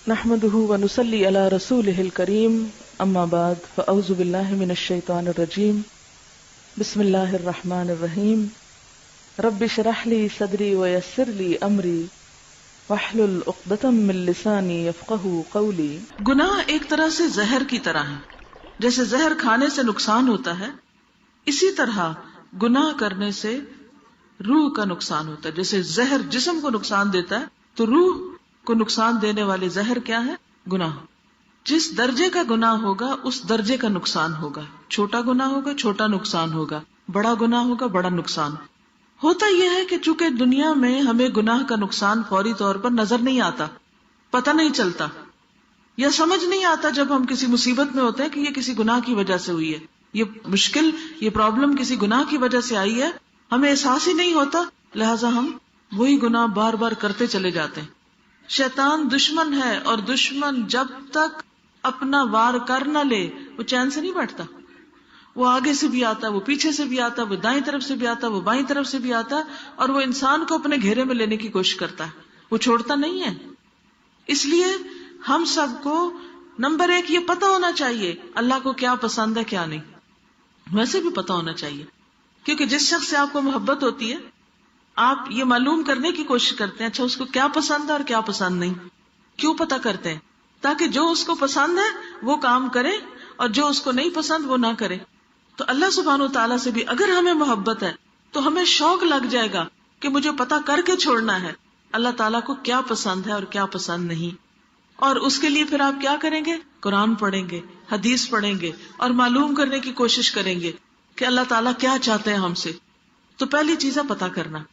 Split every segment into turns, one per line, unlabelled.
نحمده ونصلي على رسوله الكريم اما بعد فاعوذ بالله من الشيطان الرجيم بسم الله الرحمن الرحيم رب اشرح لي صدري ويسر لي امري واحلل عقدة من لساني يفقهوا قولي۔
گناہ ایک طرح سے زہر کی طرح ہے، جیسے زہر کھانے سے نقصان ہوتا ہے اسی طرح گناہ کرنے سے روح کا نقصان ہوتا ہے۔ جیسے زہر جسم کو نقصان دیتا ہے تو روح کو نقصان دینے والے زہر کیا ہے؟ گناہ۔ جس درجے کا گناہ ہوگا اس درجے کا نقصان ہوگا۔ چھوٹا گناہ ہوگا چھوٹا نقصان ہوگا، بڑا گناہ ہوگا بڑا نقصان۔ ہوتا یہ ہے کہ چونکہ دنیا میں ہمیں گناہ کا نقصان فوری طور پر نظر نہیں آتا، پتہ نہیں چلتا یا سمجھ نہیں آتا جب ہم کسی مصیبت میں ہوتے ہیں کہ یہ کسی گناہ کی وجہ سے ہوئی ہے، یہ مشکل، یہ پرابلم کسی گناہ کی وجہ سے آئی ہے، ہمیں احساس ہی نہیں ہوتا، لہٰذا ہم وہی گناہ بار بار کرتے چلے جاتے ہیں۔ شیطان دشمن ہے اور دشمن جب تک اپنا وار کر نہ لے وہ چین سے نہیں بیٹھتا۔ وہ آگے سے بھی آتا، وہ پیچھے سے بھی آتا، وہ دائیں طرف سے بھی آتا، وہ بائیں طرف سے بھی آتا، اور وہ انسان کو اپنے گھیرے میں لینے کی کوشش کرتا ہے، وہ چھوڑتا نہیں ہے۔ اس لیے ہم سب کو نمبر 1 یہ پتا ہونا چاہیے اللہ کو کیا پسند ہے کیا نہیں۔ ویسے بھی پتا ہونا چاہیے، کیونکہ جس شخص سے آپ کو محبت ہوتی ہے آپ یہ معلوم کرنے کی کوشش کرتے ہیں اچھا اس کو کیا پسند ہے اور کیا پسند نہیں۔ کیوں پتا کرتے ہیں؟ تاکہ جو اس کو پسند ہے وہ کام کرے اور جو اس کو نہیں پسند وہ نہ کرے۔ تو اللہ سبحانہ وتعالیٰ سے بھی اگر ہمیں محبت ہے تو ہمیں شوق لگ جائے گا کہ مجھے پتا کر کے چھوڑنا ہے اللہ تعالیٰ کو کیا پسند ہے اور کیا پسند نہیں۔ اور اس کے لیے پھر آپ کیا کریں گے؟ قرآن پڑھیں گے، حدیث پڑھیں گے اور معلوم کرنے کی کوشش کریں گے کہ اللہ تعالیٰ کیا چاہتے ہیں ہم سے۔ تو پہلی چیز ہے پتا کرنا،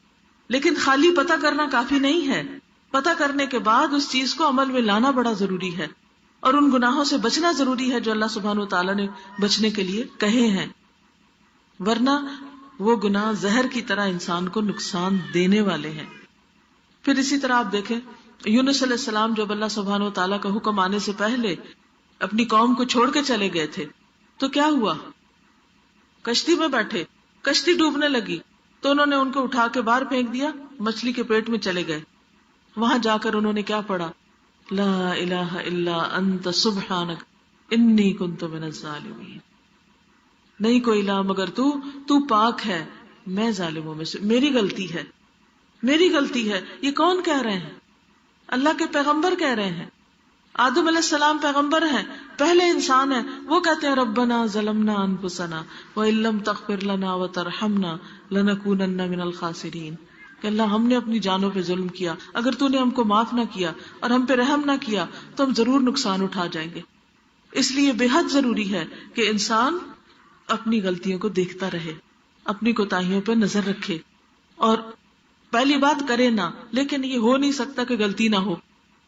لیکن خالی پتا کرنا کافی نہیں ہے۔ پتا کرنے کے بعد اس چیز کو عمل میں لانا بڑا ضروری ہے اور ان گناہوں سے بچنا ضروری ہے جو اللہ سبحانہ وتعالیٰ نے بچنے کے لیے کہے ہیں، ورنہ وہ گناہ زہر کی طرح انسان کو نقصان دینے والے ہیں۔ پھر اسی طرح آپ دیکھیں یونس علیہ السلام جب اللہ سبحانہ وتعالیٰ کا حکم آنے سے پہلے اپنی قوم کو چھوڑ کے چلے گئے تھے تو کیا ہوا؟ کشتی میں بیٹھے، کشتی ڈوبنے لگی تو انہوں نے ان کو اٹھا کے باہر پھینک دیا، مچھلی کے پیٹ میں چلے گئے۔ وہاں جا کر انہوں نے کیا پڑھا؟ لا الہ الا انت سبحانک انی کنت من الظالمین۔ نہیں کوئی الہ مگر تو پاک ہے، میں ظالموں میں سے، میری غلطی ہے، میری غلطی ہے۔ یہ کون کہہ رہے ہیں؟ اللہ کے پیغمبر کہہ رہے ہیں۔ آدم علیہ السلام پیغمبر ہیں، پہلے انسان ہیں، وہ کہتے ہیں ربنا ظلمنا انفسنا وان لم تغفر لنا وترحمنا لنکونن من الخاسرین، کہ اللہ ہم نے اپنی جانوں پہ ظلم کیا، اگر تو نے ہم کو معاف نہ کیا اور ہم پہ رحم نہ کیا تو ہم ضرور نقصان اٹھا جائیں گے۔ اس لیے بے حد ضروری ہے کہ انسان اپنی غلطیوں کو دیکھتا رہے، اپنی کوتاہیوں پہ نظر رکھے، اور پہلی بات کرے نہ، لیکن یہ ہو نہیں سکتا کہ غلطی نہ ہو،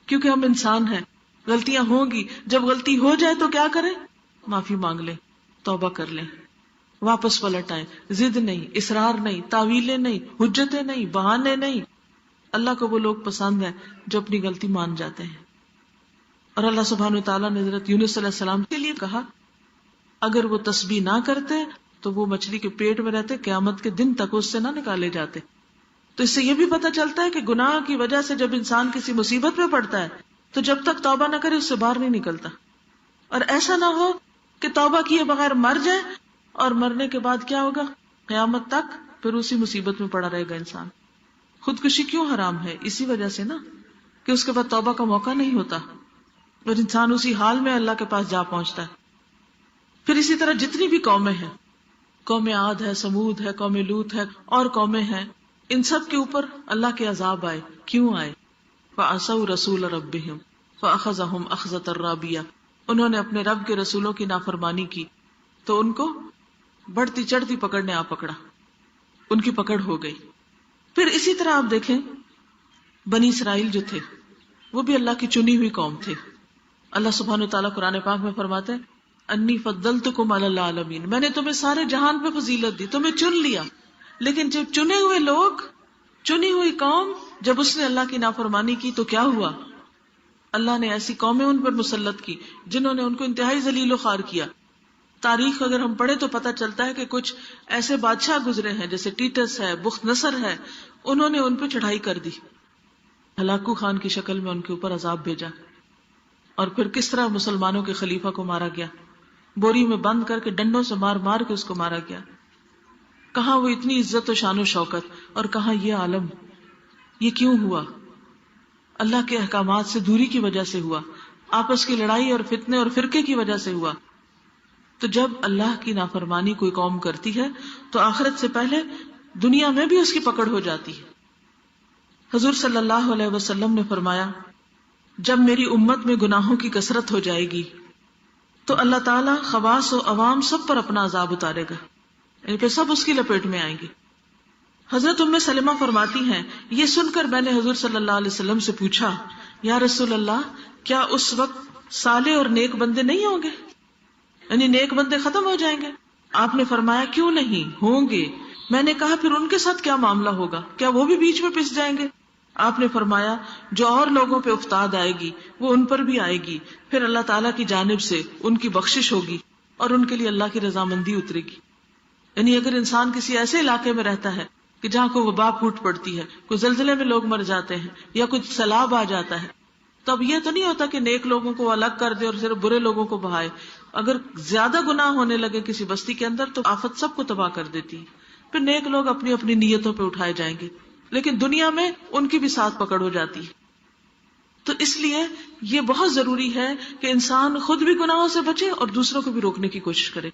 کیونکہ ہم انسان ہیں، غلطیاں ہوں گی۔ جب غلطی ہو جائے تو کیا کریں؟ معافی مانگ لیں، توبہ کر لیں، واپس پلٹ آئیں، ضد نہیں، اصرار نہیں، تعویلیں نہیں، حجتیں نہیں، بہانے نہیں۔ اللہ کو وہ لوگ پسند ہیں جو اپنی غلطی مان جاتے ہیں۔ اور اللہ سبحانہ وتعالیٰ نے حضرت یونس علیہ السلام کے لیے کہا اگر وہ تسبیح نہ کرتے تو وہ مچھلی کے پیٹ میں رہتے، قیامت کے دن تک اس سے نہ نکالے جاتے۔ تو اس سے یہ بھی پتہ چلتا ہے کہ گناہ کی وجہ سے جب انسان کسی مصیبت میں پڑتا ہے تو جب تک توبہ نہ کرے اس سے باہر نہیں نکلتا۔ اور ایسا نہ ہو کہ توبہ کیے بغیر مر جائے اور مرنے کے بعد کیا ہوگا؟ قیامت تک پھر اسی مصیبت میں پڑا رہے گا انسان۔ خودکشی کیوں حرام ہے؟ اسی وجہ سے نا کہ اس کے بعد توبہ کا موقع نہیں ہوتا اور انسان اسی حال میں اللہ کے پاس جا پہنچتا ہے۔ پھر اسی طرح جتنی بھی قومیں ہیں، قوم عاد ہے، سمود ہے، قوم لوط ہے اور قومیں ہیں، ان سب کے اوپر اللہ کے عذاب آئے۔ کیوں آئے؟ فعصوا رسول ربهم فاخذهم اخذة رابیہ، انہوں نے اپنے رب کے رسولوں کی نافرمانی کی تو ان کو بڑھتی چڑھتی پکڑ نے آ پکڑا، ان کی پکڑ ہو گئی۔ پھر اسی طرح آپ دیکھیں بنی اسرائیل جو تھے وہ بھی اللہ کی چنی ہوئی قوم تھے۔ اللہ سبحانہ وتعالیٰ قرآن پاک میں فرماتے ہیں انی فضلتکم علی العالمین، میں نے تمہیں سارے جہان پہ فضیلت دی، تمہیں چن لیا۔ لیکن جب چنے ہوئے لوگ، چنی ہوئی قوم، جب اس نے اللہ کی نافرمانی کی تو کیا ہوا؟ اللہ نے ایسی قومیں ان پر مسلط کی جنہوں نے ان کو انتہائی ذلیل و خوار کیا۔ تاریخ اگر ہم پڑھیں تو پتہ چلتا ہے کہ کچھ ایسے بادشاہ گزرے ہیں جیسے ٹیٹس ہے، بخت نصر ہے، انہوں نے ان پہ چڑھائی کر دی، ہلاکو خان کی شکل میں ان کے اوپر عذاب بھیجا۔ اور پھر کس طرح مسلمانوں کے خلیفہ کو مارا گیا، بوری میں بند کر کے ڈنڈوں سے مار مار کے اس کو مارا گیا. کہاں وہ اتنی عزت و شان و شوکت، اور کہاں یہ عالم. یہ کیوں ہوا؟ اللہ کے احکامات سے دوری کی وجہ سے ہوا، آپس کی لڑائی اور فتنے اور فرقے کی وجہ سے ہوا. تو جب اللہ کی نافرمانی کوئی قوم کرتی ہے تو آخرت سے پہلے دنیا میں بھی اس کی پکڑ ہو جاتی ہے. حضور صلی اللہ علیہ وسلم نے فرمایا، جب میری امت میں گناہوں کی کثرت ہو جائے گی تو اللہ تعالیٰ خواص و عوام سب پر اپنا عذاب اتارے گا، یعنی پھر سب اس کی لپیٹ میں آئیں گے. حضرت ام سلمہ فرماتی ہیں، یہ سن کر میں نے حضور صلی اللہ علیہ وسلم سے پوچھا، یا رسول اللہ، کیا اس وقت صالح اور نیک بندے نہیں ہوں گے، یعنی نیک بندے ختم ہو جائیں گے؟ آپ نے فرمایا، کیوں نہیں ہوں گے. میں نے کہا، پھر ان کے ساتھ کیا معاملہ ہوگا، کیا وہ بھی بیچ میں پس جائیں گے؟ آپ نے فرمایا، جو اور لوگوں پہ افتاد آئے گی وہ ان پر بھی آئے گی، پھر اللہ تعالیٰ کی جانب سے ان کی بخشش ہوگی اور ان کے لیے اللہ کی رضامندی اترے گی. یعنی اگر انسان کسی ایسے علاقے میں رہتا ہے کہ جہاں کوئی وبا پھوٹ پڑتی ہے، کوئی زلزلے میں لوگ مر جاتے ہیں یا کچھ سیلاب آ جاتا ہے، تو اب یہ تو نہیں ہوتا کہ نیک لوگوں کو الگ کر دے اور صرف برے لوگوں کو بہائے. اگر زیادہ گناہ ہونے لگے کسی بستی کے اندر تو آفت سب کو تباہ کر دیتی ہے، پھر نیک لوگ اپنی اپنی نیتوں پہ اٹھائے جائیں گے، لیکن دنیا میں ان کی بھی ساتھ پکڑ ہو جاتی ہے. تو اس لیے یہ بہت ضروری ہے کہ انسان خود بھی گناہوں سے بچے اور دوسروں کو بھی روکنے کی کوشش کرے.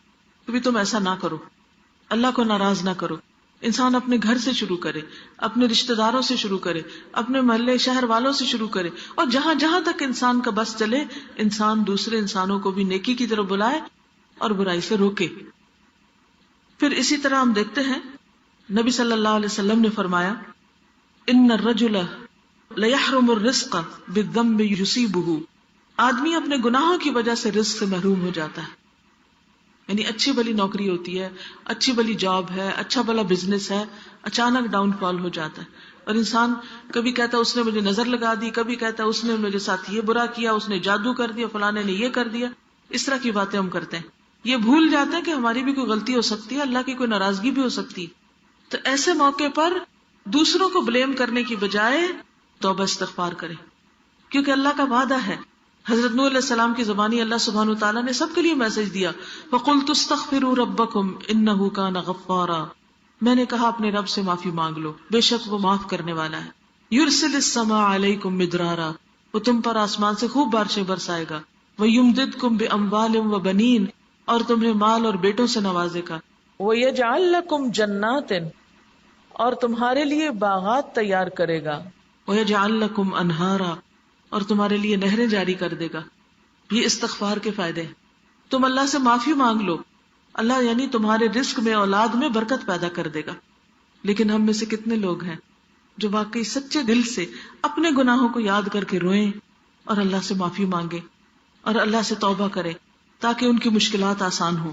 کبھی تم ایسا نہ کرو، اللہ کو ناراض نہ کرو. انسان اپنے گھر سے شروع کرے، اپنے رشتہ داروں سے شروع کرے، اپنے محلے شہر والوں سے شروع کرے، اور جہاں جہاں تک انسان کا بس چلے انسان دوسرے انسانوں کو بھی نیکی کی طرف بلائے اور برائی سے روکے. پھر اسی طرح ہم دیکھتے ہیں نبی صلی اللہ علیہ وسلم نے فرمایا، ان الرجل لیحرم الرزق بالذنب یصیبہ، آدمی اپنے گناہوں کی وجہ سے رزق سے محروم ہو جاتا ہے. یعنی اچھی بلی نوکری ہوتی ہے، اچھی بلی جاب ہے، اچھا بلا بزنس ہے، اچانک ڈاؤن فال ہو جاتا ہے. اور انسان کبھی کہتا ہے اس نے مجھے نظر لگا دی، کبھی کہتا ہے اس نے میرے ساتھ یہ برا کیا، اس نے جادو کر دیا، فلانے نے یہ کر دیا. اس طرح کی باتیں ہم کرتے ہیں. یہ بھول جاتے ہیں کہ ہماری بھی کوئی غلطی ہو سکتی ہے، اللہ کی کوئی ناراضگی بھی ہو سکتی ہے. تو ایسے موقع پر دوسروں کو بلیم کرنے کی بجائے توبہ استغفار کرے، کیونکہ اللہ کا وعدہ ہے. حضرت نوح علیہ السلام کی زبانی اللہ سبحانہ وتعالیٰ نے سب کے لیے میسج دیا، فَقُلْتُ اسْتَغْفِرُوا رَبَّكُمْ إِنَّهُ كَانَ غَفَّارًا، میں نے کہا اپنے رب سے معافی مانگ لو، بے شک وہ معاف کرنے والا ہے. يُرْسِلِ السَّمَاءَ عَلَيْكُمْ مِدْرَارًا، وہ تم پر آسمان سے خوب بارشیں برسائے گا. وَيُمْدِدْكُمْ بِأَمْوَالٍ وَبَنِينَ، اور تمہیں مال اور بیٹوں سے نوازے گا.
وَيَجْعَلْ لَكُمْ جَنَّاتٍ، اور تمہارے لیے باغات تیار کرے گا.
وَيَجْعَلْ لَكُمْ أَنْهَارًا، اور تمہارے لیے نہریں جاری کر دے گا. یہ استغفار کے فائدے ہیں. تم اللہ سے معافی مانگ لو، اللہ یعنی تمہارے رزق میں اولاد میں برکت پیدا کر دے گا. لیکن ہم میں سے کتنے لوگ ہیں جو واقعی سچے دل سے اپنے گناہوں کو یاد کر کے روئیں اور اللہ سے معافی مانگے اور اللہ سے توبہ کرے تاکہ ان کی مشکلات آسان ہوں.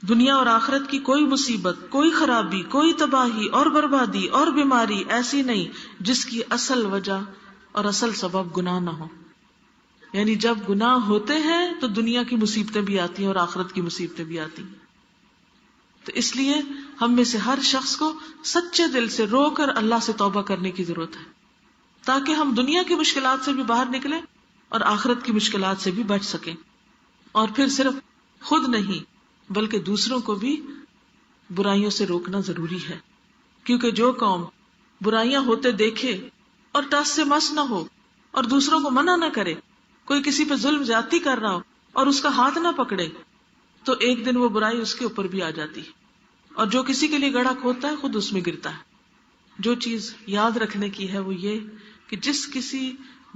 دنیا اور آخرت کی کوئی مصیبت، کوئی خرابی، کوئی تباہی اور بربادی اور بیماری ایسی نہیں جس کی اصل وجہ اور اصل سبب گناہ نہ ہو. یعنی جب گناہ ہوتے ہیں تو دنیا کی مصیبتیں بھی آتی ہیں اور آخرت کی مصیبتیں بھی آتی ہیں. تو اس لیے ہم میں سے ہر شخص کو سچے دل سے رو کر اللہ سے توبہ کرنے کی ضرورت ہے تاکہ ہم دنیا کی مشکلات سے بھی باہر نکلیں اور آخرت کی مشکلات سے بھی بچ سکیں. اور پھر صرف خود نہیں بلکہ دوسروں کو بھی برائیوں سے روکنا ضروری ہے، کیونکہ جو قوم برائیاں ہوتے دیکھے اور ٹس سے مس نہ ہو اور دوسروں کو منع نہ کرے، کوئی کسی پہ ظلم زیادتی کر رہا ہو اور اس کا ہاتھ نہ پکڑے، تو ایک دن وہ برائی اس کے اوپر بھی آ جاتی ہے. اور جو کسی کے لیے گڑھا کھودتا ہے خود اس میں گرتا ہے. جو چیز یاد رکھنے کی ہے وہ یہ کہ جس کسی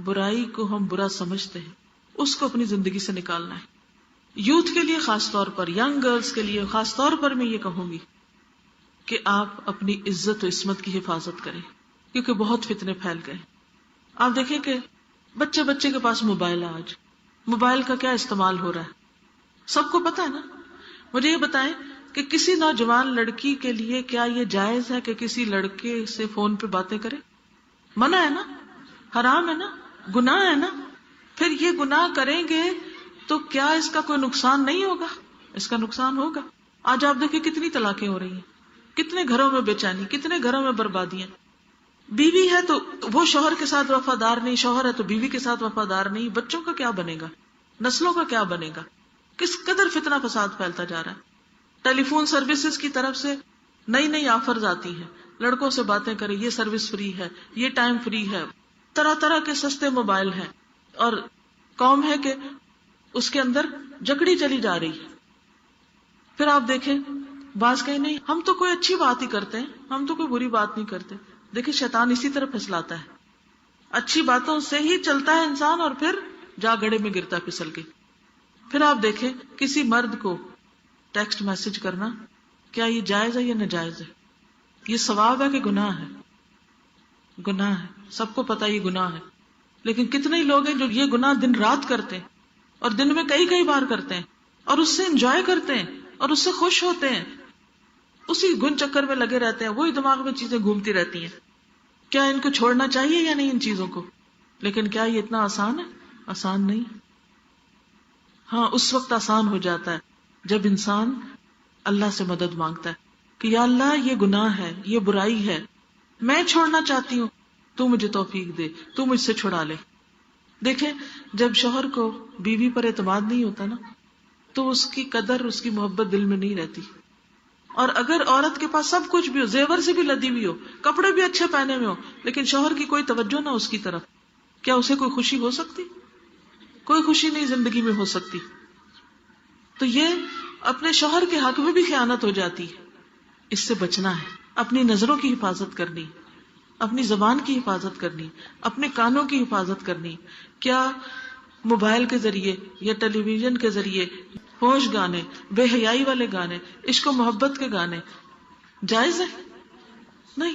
برائی کو ہم برا سمجھتے ہیں اس کو اپنی زندگی سے نکالنا ہے. یوتھ کے لیے خاص طور پر، ینگ گرلز کے لیے خاص طور پر میں یہ کہوں گی کہ آپ اپنی عزت و عصمت کی حفاظت کریں، کیونکہ بہت فتنے پھیل گئے. آپ دیکھیں کہ بچے بچے کے پاس موبائل ہے، آج موبائل کا کیا استعمال ہو رہا ہے سب کو پتا ہے نا. مجھے یہ بتائیں کہ کسی نوجوان لڑکی کے لیے کیا یہ جائز ہے کہ کسی لڑکے سے فون پہ باتیں کرے؟ منع ہے نا، حرام ہے نا، گناہ ہے نا. پھر یہ گناہ کریں گے تو کیا اس کا کوئی نقصان نہیں ہوگا؟ اس کا نقصان ہوگا. آج آپ دیکھیں کتنی طلاقیں ہو رہی ہیں، کتنے گھروں میں بے چینی، کتنے گھروں میں بربادیاں. بیوی ہے تو وہ شوہر کے ساتھ وفادار نہیں، شوہر ہے تو بیوی کے ساتھ وفادار نہیں، بچوں کا کیا بنے گا، نسلوں کا کیا بنے گا؟ کس قدر فتنہ فساد پھیلتا جا رہا ہے. ٹیلی فون سروسز کی طرف سے نئی نئی آفرز آتی ہیں، لڑکوں سے باتیں کریں، یہ سروس فری ہے، یہ ٹائم فری ہے، طرح طرح کے سستے موبائل ہیں، اور قوم ہے کہ اس کے اندر جکڑی چلی جا رہی ہے. پھر آپ دیکھیں بعض کہیں نہیں ہم تو کوئی اچھی بات ہی کرتے ہیں، ہم تو کوئی بری بات نہیں کرتے. دیکھیں شیطان اسی طرح پھسلاتا ہے، اچھی باتوں سے ہی چلتا ہے انسان اور پھر جا گڑے میں گرتا پھسل کے. پھر آپ دیکھیں کسی مرد کو ٹیکسٹ میسج کرنا، کیا یہ جائز ہے یا ناجائز ہے؟ یہ ثواب ہے کہ گناہ ہے؟ گناہ ہے، سب کو پتا یہ گناہ ہے. لیکن کتنے ہی لوگ ہیں جو یہ گناہ دن رات کرتے ہیں، اور دن میں کئی کئی بار کرتے ہیں، اور اس سے انجوائے کرتے ہیں اور اس سے خوش ہوتے ہیں، اسی گن چکر میں لگے رہتے ہیں، وہی دماغ میں چیزیں گھومتی رہتی ہیں. کیا ان کو چھوڑنا چاہیے یا نہیں ان چیزوں کو؟ لیکن کیا یہ اتنا آسان ہے؟ آسان نہیں. ہاں اس وقت آسان ہو جاتا ہے جب انسان اللہ سے مدد مانگتا ہے کہ یا اللہ یہ گناہ ہے، یہ برائی ہے، میں چھوڑنا چاہتی ہوں، تو مجھے توفیق دے، تو مجھ سے چھڑا لے. دیکھیں جب شوہر کو بیوی پر اعتماد نہیں ہوتا نا تو اس کی قدر، اس کی محبت دل میں نہیں رہتی. اور اگر عورت کے پاس سب کچھ بھی ہو، زیور سے بھی لدی ہوئی ہو، کپڑے بھی اچھے پہنے ہوئے ہو، لیکن شوہر کی کوئی توجہ نہ اس کی طرف، کیا اسے کوئی خوشی ہو سکتی؟ کوئی خوشی نہیں زندگی میں ہو سکتی. تو یہ اپنے شوہر کے حق میں بھی خیانت ہو جاتی ہے. اس سے بچنا ہے، اپنی نظروں کی حفاظت کرنی، اپنی زبان کی حفاظت کرنی، اپنے کانوں کی حفاظت کرنی. کیا موبائل کے ذریعے یا ٹیلی ویژن کے ذریعے فحش گانے، بے حیائی والے گانے، عشق و محبت کے گانے جائز ہے؟ نہیں،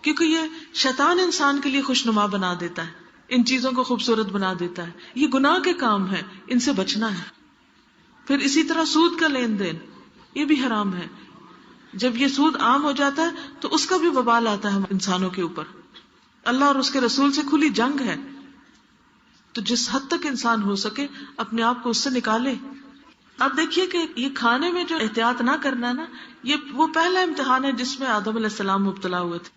کیونکہ یہ شیطان انسان کے لیے خوشنما بنا دیتا ہے، ان چیزوں کو خوبصورت بنا دیتا ہے. یہ گناہ کے کام ہے، ان سے بچنا ہے. پھر اسی طرح سود کا لین دین، یہ بھی حرام ہے. جب یہ سود عام ہو جاتا ہے تو اس کا بھی وبال آتا ہے انسانوں کے اوپر. اللہ اور اس کے رسول سے کھلی جنگ ہے. تو جس حد تک انسان ہو سکے اپنے آپ کو اس سے نکالے. اب دیکھیے کہ یہ کھانے میں جو احتیاط نہ کرنا نا، یہ وہ پہلا امتحان ہے جس میں آدم علیہ السلام مبتلا ہوئے تھے.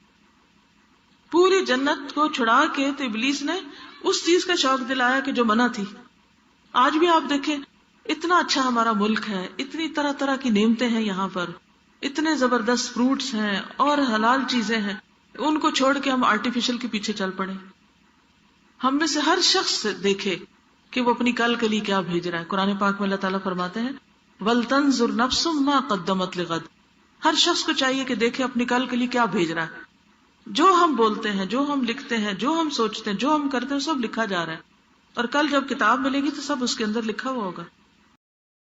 پوری جنت کو چھڑا کے تو ابلیس نے اس چیز کا شوق دلایا کہ جو منع تھی. آج بھی آپ دیکھیں اتنا اچھا ہمارا ملک ہے، اتنی طرح طرح کی نعمتیں ہیں یہاں پر، اتنے زبردست فروٹس ہیں اور حلال چیزیں ہیں، ان کو چھوڑ کے ہم آرٹیفیشل کے پیچھے چل پڑے. ہم میں سے ہر شخص دیکھے کہ وہ اپنی کل کے لیے کیا بھیج رہا ہے. قرآن پاک میں اللہ تعالیٰ فرماتے ہیں وَلْتَنْظُرْ نَفْسٌ مَا قَدَّمَتْ لِغَدٍ. ہر شخص کو چاہیے کہ دیکھے اپنی کل کے لیے کیا بھیج رہا ہے. جو ہم بولتے ہیں، جو ہم لکھتے ہیں، جو ہم سوچتے ہیں، جو ہم کرتے ہیں، سب لکھا جا رہا ہے. اور کل جب کتاب ملے گی تو سب اس کے اندر لکھا ہوا ہوگا.